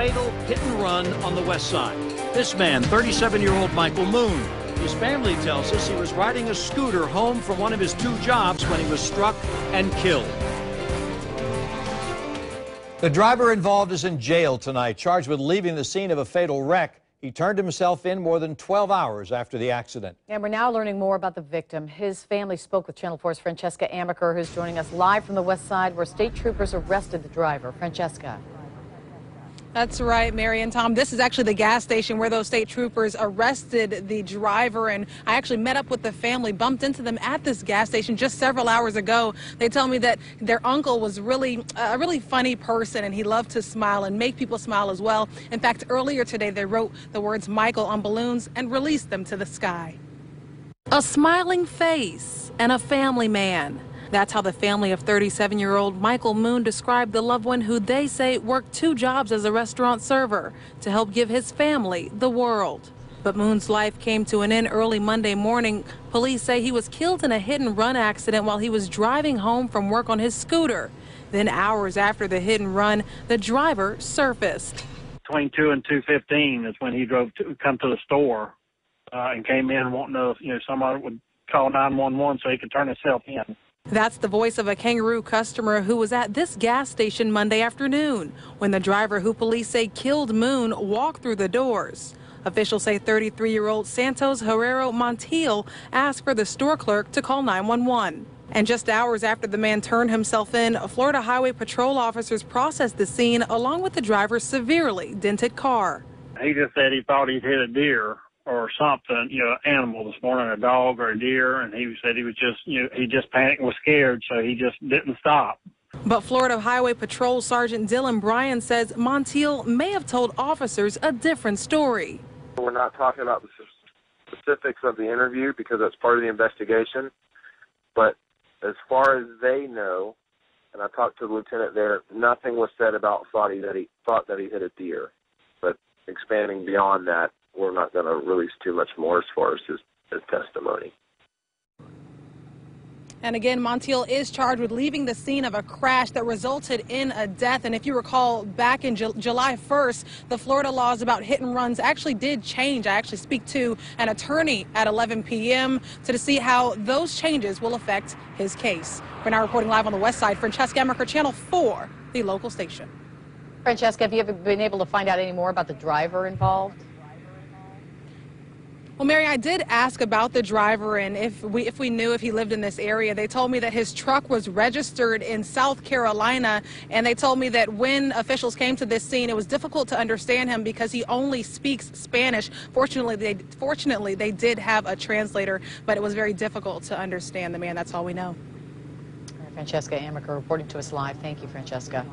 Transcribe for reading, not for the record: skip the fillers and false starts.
fatal hit and run on the west side. This man, 37-year-old Michael Moon. His family tells us he was riding a scooter home from one of his 2 jobs when he was struck and killed. The driver involved is in jail tonight, charged with leaving the scene of a fatal wreck. He turned himself in more than 12 hours after the accident. And we're now learning more about the victim. His family spoke with Channel 4's Francesca Amaker, who's joining us live from the west side, where state troopers arrested the driver. Francesca. That's right, Mary and Tom. This is actually the gas station where those state troopers arrested the driver, and I actually met up with the family, bumped into them at this gas station just several hours ago. They tell me that their uncle was really a really funny person, and he loved to smile and make people smile as well. In fact, earlier today they wrote the words Michael on balloons and released them to the sky. A smiling face and a family man. That's how the family of 37-year-old Michael Moon described the loved one who they say worked 2 jobs as a restaurant server to help give his family the world. But Moon's life came to an end early Monday morning. Police say he was killed in a hit-and-run accident while he was driving home from work on his scooter. Then hours after the hit and run, the driver surfaced. Between 2 and 2:15 is when he drove to come to the store and came in wanting to, somebody would call 911 so he could turn himself in. That's the voice of a Kangaroo customer who was at this gas station Monday afternoon when the driver who police say killed Moon walked through the doors. Officials say 33-year-old Santos Herrero Montiel asked for the store clerk to call 911. And just hours after the man turned himself in, Florida Highway Patrol officers processed the scene along with the driver's severely dented car. He just said he thought he'd hit a deer or something, animal this morning, a dog or a deer, and he said he was just, he just panicked and was scared, so he just didn't stop. But Florida Highway Patrol Sergeant Dylan Bryan says Montiel may have told officers a different story. We're not talking about the specifics of the interview because that's part of the investigation, but as far as they know, and I talked to the lieutenant there, nothing was said about thought that he hit a deer. But expanding beyond that, we're not going to release too much more as far as his testimony. And again, Montiel is charged with leaving the scene of a crash that resulted in a death. And if you recall, back in July 1st, the Florida laws about hit and runs actually did change. I actually speak to an attorney at 11 p.m. to see how those changes will affect his case. We're now reporting live on the west side. Francesca Amaker, Channel 4, the local station. Francesca, have you ever been able to find out any more about the driver involved? Well, Mary, I did ask about the driver and if we knew if he lived in this area. They told me that his truck was registered in South Carolina, and they told me that when officials came to this scene, it was difficult to understand him because he only speaks Spanish. Fortunately, they did have a translator, but it was very difficult to understand the man. That's all we know. Francesca Amaker reporting to us live. Thank you, Francesca.